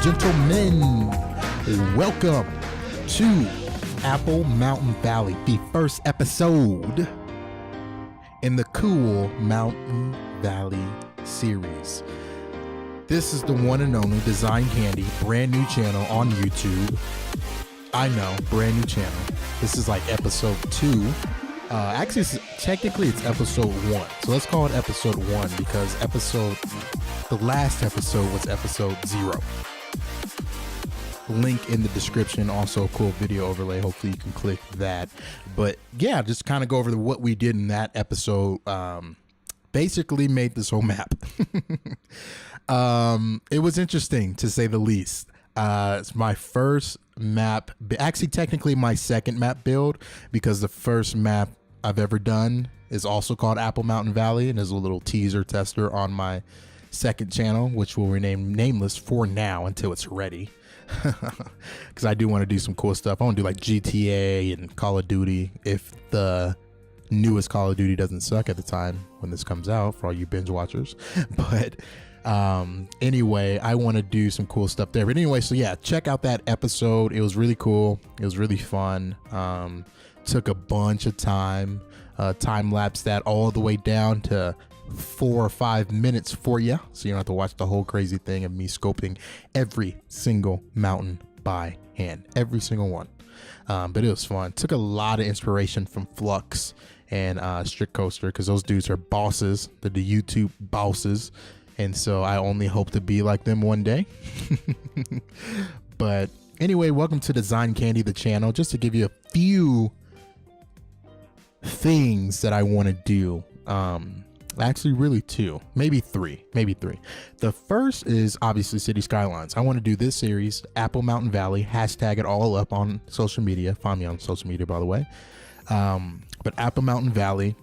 gentlemen, welcome to Apple Mountain Valley, the first episode in the cool Mountain Valley series. This is the one and only Design Candy, brand new channel on YouTube. I know, brand new channel. This is like episode 2. Actually, technically it's episode 1. So let's call it episode 1 because the last episode was episode 0. Link in the description, also a cool video overlay. Hopefully you can click that. But yeah, just kind of go over what we did in that episode. Basically made this whole map. It was interesting to say the least. It's my first map, actually technically my second map build, because the first map I've ever done is also called Apple Mountain Valley, and there's a little teaser tester on my second channel, which will rename nameless for now until it's ready. Because I do want to do some cool stuff. I want to do like GTA and Call of Duty if the newest Call of Duty doesn't suck at the time when this comes out, for all you binge watchers. But anyway, I want to do some cool stuff there. But anyway, so yeah, check out that episode. It was really cool. It was really fun. Took a bunch of time lapse that all the way down to 4 or 5 minutes for you, so you don't have to watch the whole crazy thing of me scoping every single mountain by hand, every single one. But it was fun. Took a lot of inspiration from Flux and Strict Coaster, because those dudes are bosses. They're the YouTube bosses, and so I only hope to be like them one day. But anyway, welcome to Design Candy, the channel. Just to give you a few things that I want to do. Actually, really 2, maybe 3. The first is obviously City Skylines. I want to do this series, Apple Mountain Valley, hashtag it all up on social media. Find me on social media, by the way. But Apple Mountain Valley.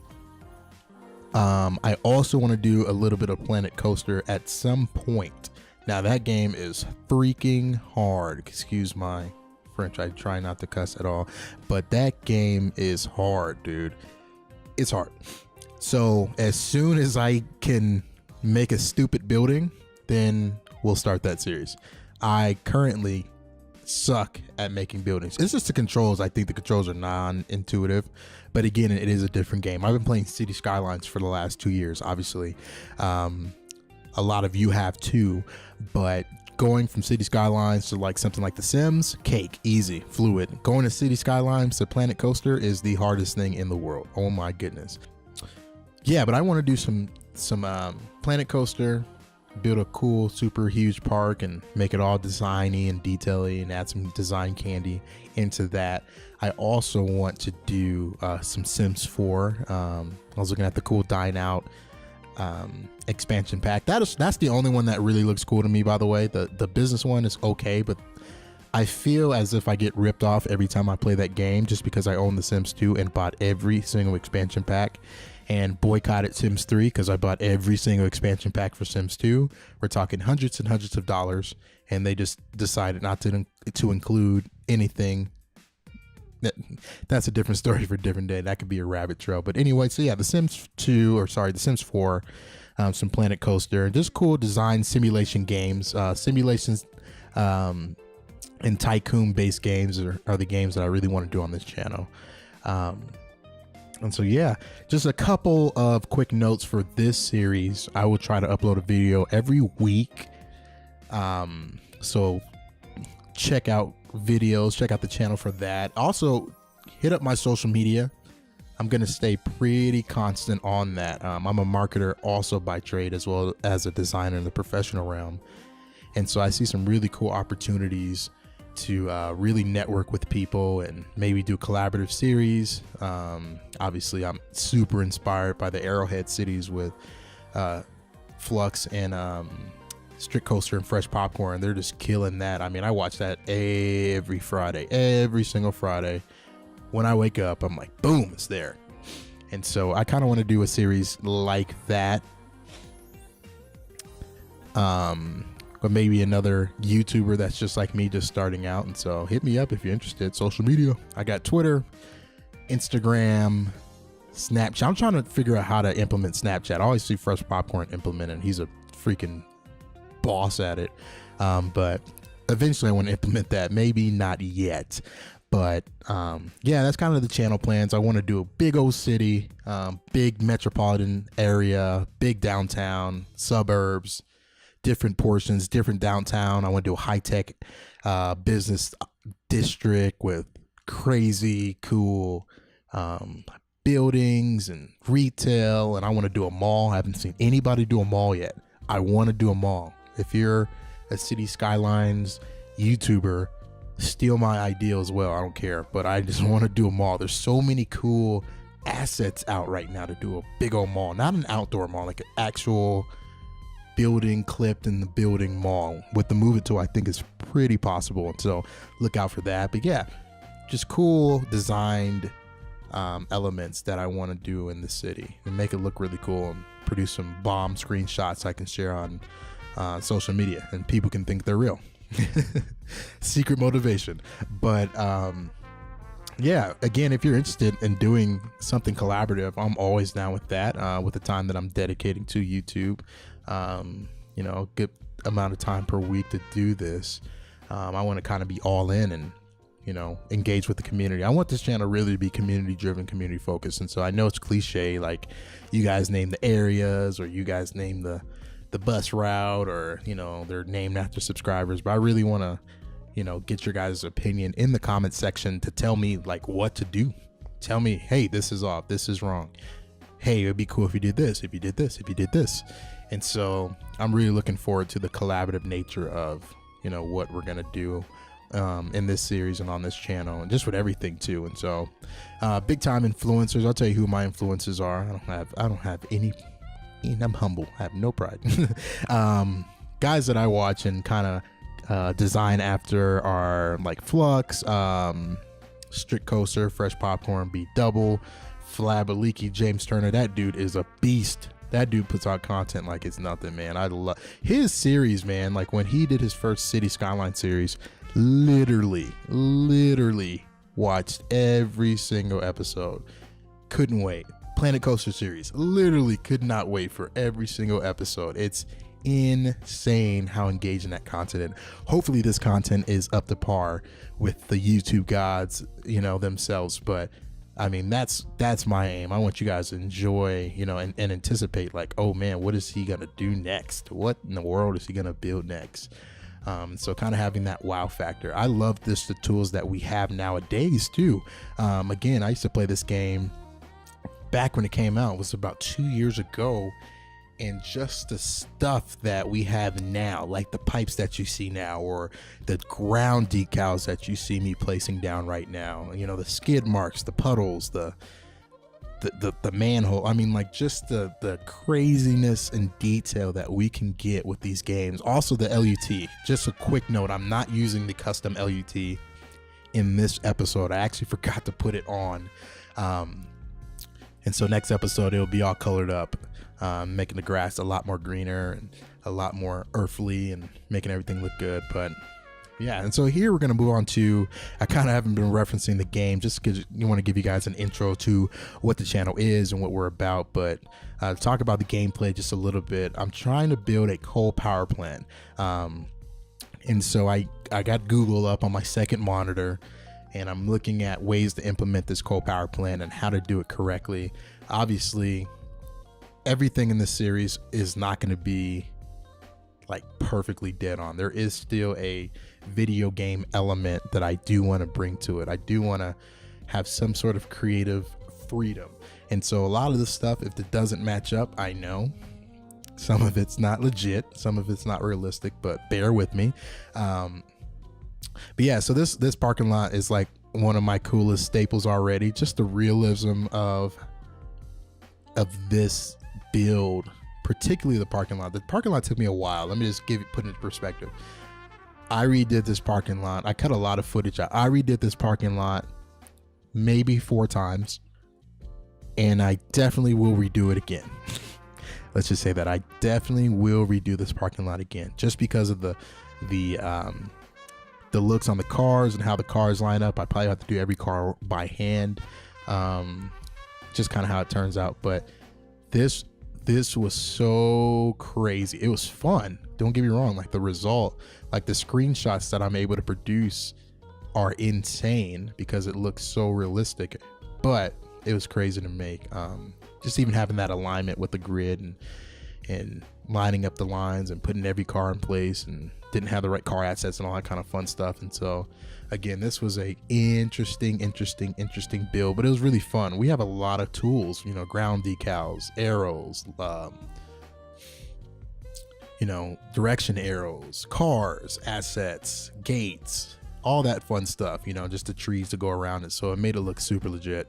I also want to do a little bit of Planet Coaster at some point. Now that game is freaking hard. Excuse my French. I try not to cuss at all, but that game is hard, dude. It's hard. So as soon as I can make a stupid building, then we'll start that series. I currently suck at making buildings. It's just the controls. I think the controls are non-intuitive, but again, it is a different game. I've been playing City Skylines for the last 2 years, obviously. A lot of you have too, but going from City Skylines to like something like The Sims, cake, easy, fluid. Going to City Skylines to Planet Coaster is the hardest thing in the world. Oh my goodness. Yeah, but I want to do some Planet Coaster, build a cool, super huge park, and make it all designy and detail-y, and add some design candy into that. I also want to do some Sims 4. I was looking at the cool Dine Out expansion pack. That's the only one that really looks cool to me, by the way. The business one is okay, but I feel as if I get ripped off every time I play that game, just because I own The Sims 2 and bought every single expansion pack, and boycotted Sims 3 because I bought every single expansion pack for Sims 2. We're talking hundreds and hundreds of dollars, and they just decided not to include anything. That's a different story for a different day. That could be a rabbit trail. But anyway, so yeah, The Sims 4, some Planet Coaster, and just cool design simulation games. Simulations and tycoon-based games are the games that I really want to do on this channel. And so yeah, just a couple of quick notes for this series. I will try to upload a video every week. So check out videos, check out the channel for that. Also hit up my social media. I'm going to stay pretty constant on that. I'm a marketer also by trade, as well as a designer in the professional realm. And so I see some really cool opportunities to really network with people and maybe do a collaborative series. Obviously, I'm super inspired by the Arrowhead cities with Flux and Strict Coaster and Fresh Popcorn. They're just killing that. I mean, I watch that every Friday, every single Friday. When I wake up, I'm like, boom, it's there. And so I kind of want to do a series like that. But maybe another YouTuber that's just like me, just starting out. And so hit me up if you're interested. Social media. I got Twitter, Instagram, Snapchat. I'm trying to figure out how to implement Snapchat. I always see Fresh Popcorn implement it. He's a freaking boss at it. But eventually I want to implement that. Maybe not yet, but yeah, that's kind of the channel plans. I want to do a big old city, big metropolitan area, big downtown, suburbs, different portions, different downtown. I want to do a high-tech business district with crazy cool buildings and retail, and I want to do a mall. I haven't seen anybody do a mall yet. I want to do a mall. If you're a City Skylines YouTuber, steal my idea as well. I don't care, but I just want to do a mall. There's so many cool assets out right now to do a big old mall, not an outdoor mall, like an actual building clipped in the building mall. With the Move It tool, I think it's pretty possible, and so look out for that. But yeah, just cool designed elements that I want to do in the city and make it look really cool, and produce some bomb screenshots I can share on social media and people can think they're real. Secret motivation. But yeah, again, if you're interested in doing something collaborative, I'm always down with that, with the time that I'm dedicating to YouTube. You know, a good amount of time per week to do this. I want to kind of be all in and, you know, engage with the community. I want this channel really to be community driven, community focused. And so I know it's cliche, like you guys name the areas or you guys name the bus route, or, you know, they're named after subscribers, but I really want to, you know, get your guys' opinion in the comment section to tell me like what to do. Tell me, hey, this is off, this is wrong. Hey, it'd be cool if you did this, if you did this, if you did this. And so I'm really looking forward to the collaborative nature of, you know, what we're gonna do in this series and on this channel, and just with everything too. And so big time influencers, I'll tell you who my influences are. I don't have any, I'm humble, I have no pride. Guys that I watch and kind of design after are like Flux, Strict Coaster, Fresh Popcorn, Beat Double, Flabaliki, James Turner. That dude is a beast. That dude puts out content like it's nothing, man. I love his series, man. Like when he did his first City Skyline series, literally watched every single episode. Couldn't wait. Planet Coaster series, literally could not wait for every single episode. It's insane how engaging that content is. Hopefully this content is up to par with the YouTube gods, you know, themselves. But I mean, that's my aim. I want you guys to enjoy, you know, and anticipate like, oh man, what is he gonna do next? What in the world is he gonna build next? So kind of having that wow factor. I love the tools that we have nowadays too. Again, I used to play this game back when it came out. It was about 2 years ago, and just the stuff that we have now, like the pipes that you see now, or the ground decals that you see me placing down right now, you know, the skid marks, the puddles, the manhole. I mean, like just the craziness and detail that we can get with these games. Also the LUT, just a quick note, I'm not using the custom LUT in this episode. I actually forgot to put it on. And so next episode, it'll be all colored up, making the grass a lot more greener and a lot more earthly and making everything look good. But yeah, and so here we're going to move on to, I kind of haven't been referencing the game just because you want to give you guys an intro to what the channel is and what we're about. But talk about the gameplay just a little bit. I'm trying to build a coal power plant. And so I got Google up on my second monitor, and I'm looking at ways to implement this coal power plant and how to do it correctly. Obviously, everything in this series is not going to be like perfectly dead on. There is still a video game element that I do want to bring to it. I do want to have some sort of creative freedom. And so a lot of this stuff, if it doesn't match up, I know some of it's not legit, some of it's not realistic, but bear with me. But yeah, so this parking lot is like one of my coolest staples already. Just the realism of this build, particularly the parking lot. The parking lot took me a while. Let me just put it into perspective. I redid this parking lot. I cut a lot of footage out. I redid this parking lot maybe 4 times, and I definitely will redo it again. Let's just say that I definitely will redo this parking lot again, just because of the looks on the cars and how the cars line up. I probably have to do every car by hand, just kind of how it turns out. But this was so crazy. It was fun. don't get me wrong, like the result, like the screenshots that I'm able to produce are insane because it looks so realistic, but it was crazy to make. Just even having that alignment with the grid and lining up the lines and putting every car in place, and didn't have the right car assets and all that kind of fun stuff. And so again, this was a interesting build, but it was really fun. We have a lot of tools, you know, ground decals, arrows, you know, direction arrows, cars, assets, gates, all that fun stuff, you know, just the trees to go around it. So it made it look super legit.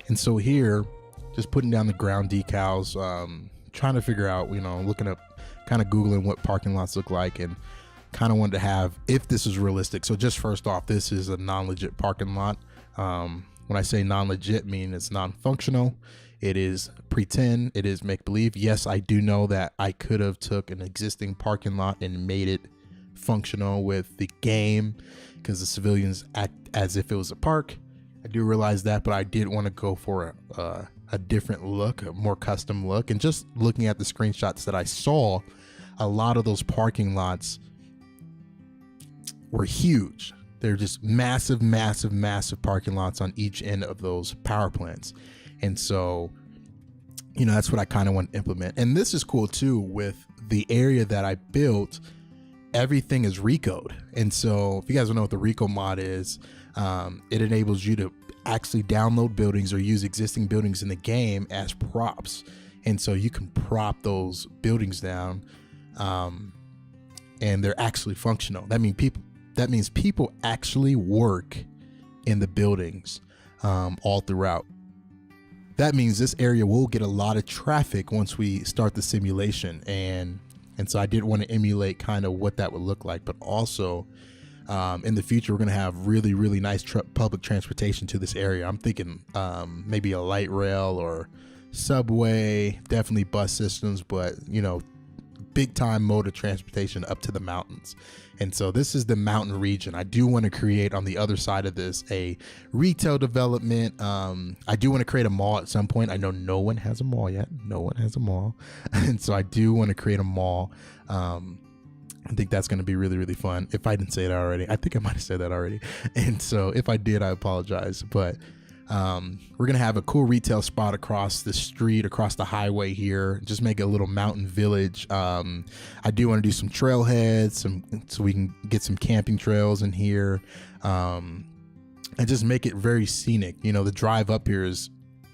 And so here, just putting down the ground decals, trying to figure out, you know, looking up, kind of Googling what parking lots look like, and kind of wanted to have, if this is realistic. So just first off, this is a non-legit parking lot. When I say non-legit, mean it's non-functional. It is pretend, it is make-believe. Yes, I do know that I could have took an existing parking lot and made it functional with the game, because the civilians act as if it was a park. I do realize that, but I did want to go for a different look, a more custom look. And just looking at the screenshots that I saw, a lot of those parking lots were huge. They're just massive parking lots on each end of those power plants. And so, you know, that's what I kind of want to implement. And this is cool too, with the area that I built, everything is Reco'd. And so if you guys don't know what the Reco mod is, it enables you to actually download buildings or use existing buildings in the game as props. And so you can prop those buildings down, and they're actually functional. That means people actually work in the buildings all throughout. That means this area will get a lot of traffic once we start the simulation. And so I did want to emulate kind of what that would look like, but also in the future, we're going to have really nice public transportation to this area. I'm thinking maybe a light rail or subway, definitely bus systems, but, you know, big time mode of transportation up to the mountains. And so this is the mountain region. I do want to create on the other side of this a retail development. I do want to create a mall at some point. I know no one has a mall yet. No one has a mall. And so I do want to create a mall. I think that's going to be really fun. If I didn't say that already, I think I might have said that already. And so if I did, I apologize. But we're going to have a cool retail spot across the street, across the highway here. Just make it a little mountain village. I do want to do some trailheads, so we can get some camping trails in here, and just make it very scenic. You know, the drive up here is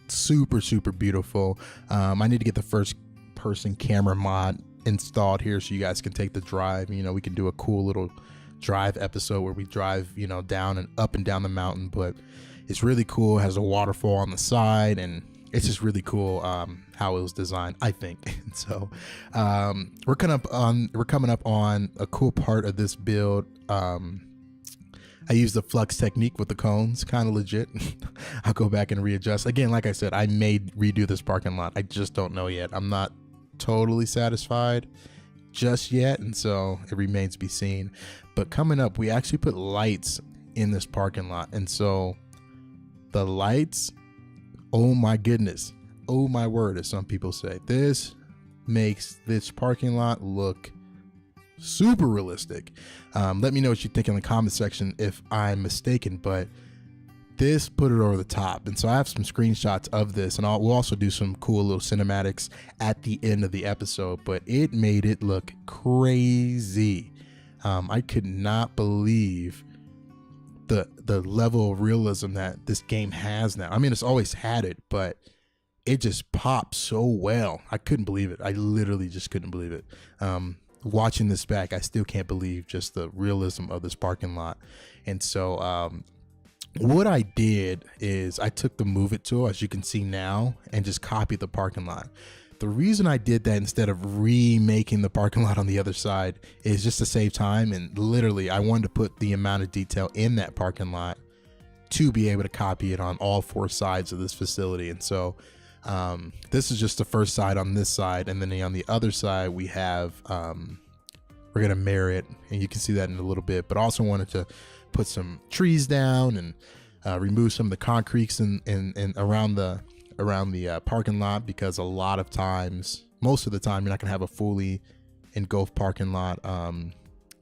super beautiful. I need to get the first person camera mod installed here so you guys can take the drive. You know, we can do a cool little drive episode where we drive, you know, down and up and down the mountain. But it's really cool. It has a waterfall on the side, and it's just really cool how it was designed, I think. And so we're coming up on a cool part of this build. I use the flux technique with the cones, kind of legit. I'll go back and readjust. Again, like I said, I may redo this parking lot. I just don't know yet. I'm not totally satisfied just yet, and so it remains to be seen. But coming up, we actually put lights in this parking lot, and so the lights, oh my goodness, oh my word, as some people say, this makes this parking lot look super realistic. Let me know what you think in the comment section if I'm mistaken, but this put it over the top. And so I have some screenshots of this, and we'll also do some cool little cinematics at the end of the episode, but it made it look crazy. I could not believe the level of realism that this game has now. I mean, it's always had it, but it just popped so well. I couldn't believe it. I literally just couldn't believe it. Watching this back, I still can't believe just the realism of this parking lot. And so what I did is I took the Move It tool, as you can see now, and just copied the parking lot. The reason I did that instead of remaking the parking lot on the other side is just to save time. And literally, I wanted to put the amount of detail in that parking lot to be able to copy it on all four sides of this facility. And so this is just the first side on this side, and then on the other side we have we're gonna mirror it, and you can see that in a little bit. But also wanted to put some trees down and remove some of the concretes and around the parking lot, because a lot of times, most of the time, you're not gonna have a fully engulfed parking lot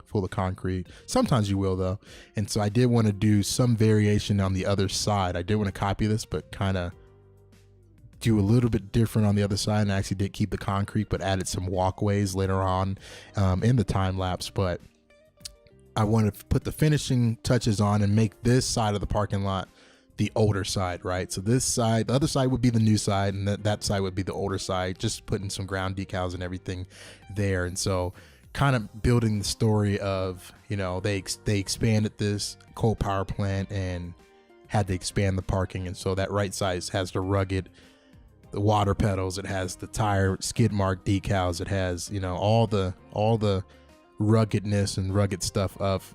full of concrete. Sometimes you will though. And so I did want to do some variation on the other side. I did want to copy this, but kind of do a little bit different on the other side, and I actually did keep the concrete but added some walkways later on in the time lapse. But I want to put the finishing touches on and make this side of the parking lot the older side, right? So this side, the other side would be the new side, and that side would be the older side, just putting some ground decals and everything there. And so kind of building the story of, you know, they expanded this coal power plant and had to expand the parking. And so that right side has the rugged, the water pedals, it has the tire skid mark decals, it has, you know, all the ruggedness and rugged stuff of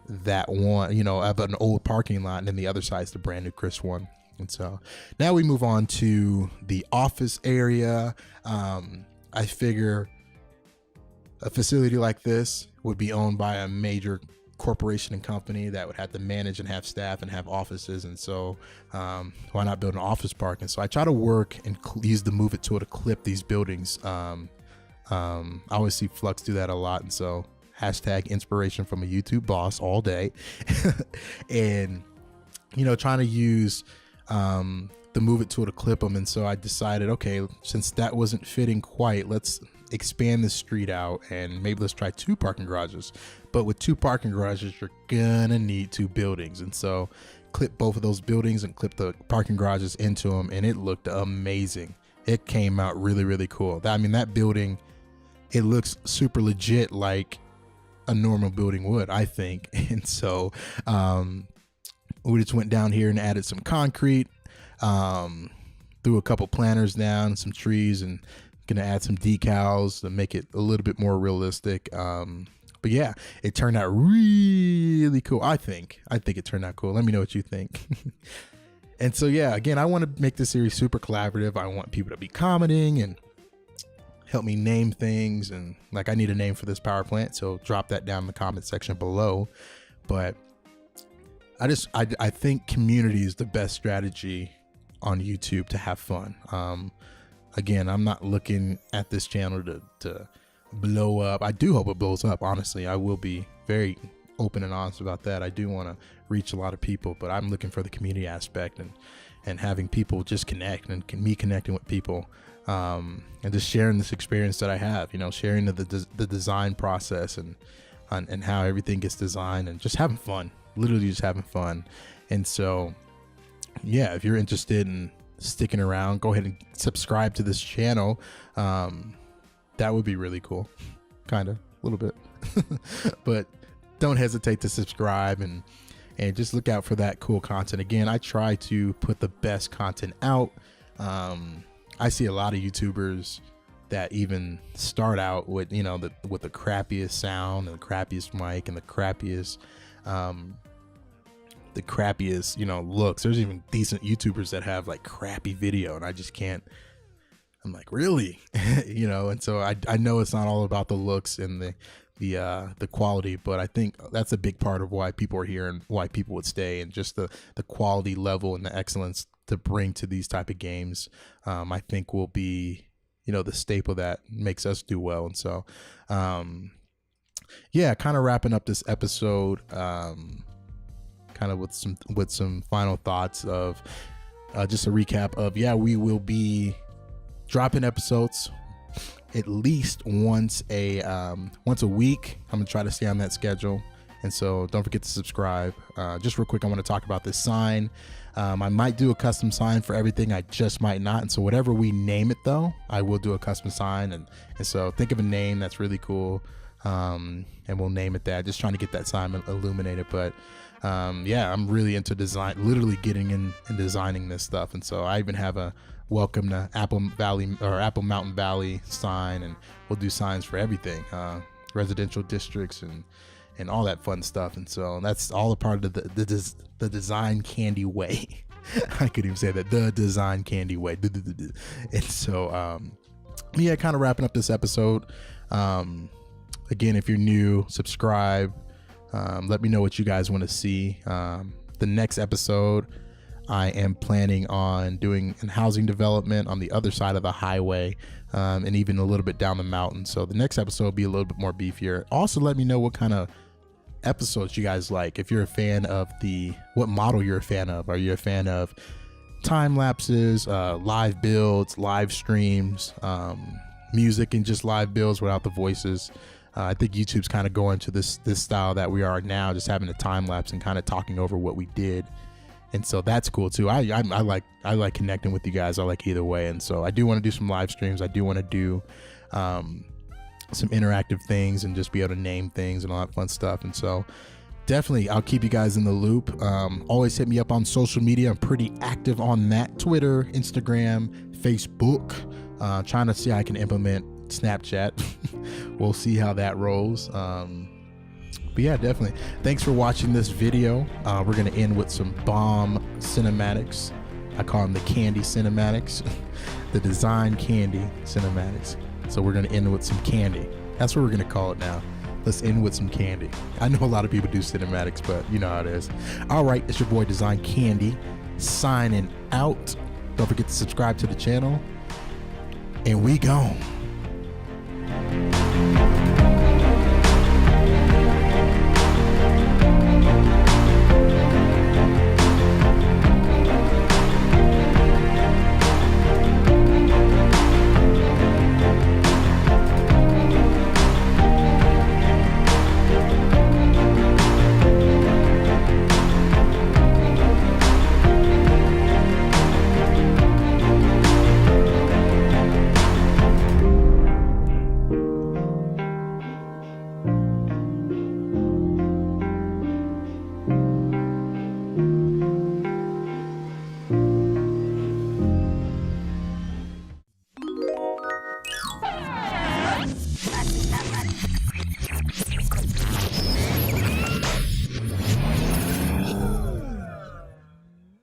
that one, you know, of an old parking lot, and then the other side is the brand new crisp one. And so now we move on to the office area. I figure a facility like this would be owned by a major corporation and company that would have to manage and have staff and have offices. And so why not build an office park? And so I try to work and use the Move It tool to clip these buildings. I always see Flux do that a lot. And so hashtag inspiration from a YouTube boss all day. And, you know, trying to use the Move It tool to clip them. And so I decided, okay, since that wasn't fitting quite, let's expand the street out and maybe let's try 2 parking garages. But with 2 parking garages, you're gonna need 2 buildings. And so clip both of those buildings and clip the parking garages into them, and it looked amazing. It came out really, really cool. I mean, that building, it looks super legit, like a normal building would, I think. And so we just went down here and added some concrete, threw a couple planters down, some trees, and gonna add some decals to make it a little bit more realistic. But yeah, it turned out really cool. I think it turned out cool. Let me know what you think. And so yeah, again, I want to make this series super collaborative. I want people to be commenting and help me name things, and like, I need a name for this power plant, so drop that down in the comment section below. But I think community is the best strategy on YouTube to have fun. Again, I'm not looking at this channel to blow up. I do hope it blows up, honestly. I will be very open and honest about that. I do want to reach a lot of people, but I'm looking for the community aspect and having people just connect, and me connecting with people, and just sharing this experience that I have, you know, sharing the design process and how everything gets designed, and just having fun, literally just having fun. And so yeah, if you're interested in sticking around, go ahead and subscribe to this channel. That would be really cool, kind of, a little bit. But don't hesitate to subscribe and just look out for that cool content. Again, I try to put the best content out. I see a lot of YouTubers that even start out with, you know, with the crappiest sound and the crappiest mic and the crappiest you know, looks. There's even decent YouTubers that have like crappy video, and I just can't. I'm like, really? You know. And so I know it's not all about the looks and the quality, but I think that's a big part of why people are here and why people would stay, and just the quality level and the excellence to bring to these type of games. I think will be, you know, the staple that makes us do well. And so yeah, kind of wrapping up this episode, kind of with some final thoughts of just a recap of, yeah, we will be dropping episodes at least once a week. I'm gonna try to stay on that schedule, and so don't forget to subscribe. Just real quick, I want to talk about this sign. I might do a custom sign for everything, I just might not. And so whatever we name it though, I will do a custom sign, and so think of a name that's really cool, and we'll name it that. Just trying to get that sign illuminated. But yeah, I'm really into design, literally getting in and designing this stuff. And so I even have a welcome to Apple Mountain Valley sign, and we'll do signs for everything, residential districts and all that fun stuff. And so that's all a part of the design candy way. I could even say that, the design candy way. And so yeah, kind of wrapping up this episode. Again, if you're new, subscribe. Let me know what you guys want to see. The next episode, I am planning on doing an housing development on the other side of the highway, and even a little bit down the mountain. So the next episode will be a little bit more beefier. Also, let me know what kind of episodes you guys like. If you're a fan of what model you're a fan of. Are you a fan of time lapses, live builds, live streams, music and just live builds without the voices? I think YouTube's kind of going to this style that we are now, just having a time lapse and kind of talking over what we did. And so that's cool too. I like connecting with you guys. I like either way. And so I do want to do some live streams. I do want to do some interactive things and just be able to name things and all that fun stuff. And so definitely I'll keep you guys in the loop. Always hit me up on social media. I'm pretty active on that: Twitter, Instagram, Facebook. Trying to see how I can implement Snapchat. We'll see how that rolls. But yeah, definitely. Thanks for watching this video. We're going to end with some bomb cinematics. I call them the candy cinematics, the design candy cinematics. So we're going to end with some candy. That's what we're going to call it now. Let's end with some candy. I know a lot of people do cinematics, but you know how it is. All right, it's your boy Design Candy signing out. Don't forget to subscribe to the channel. And we gone.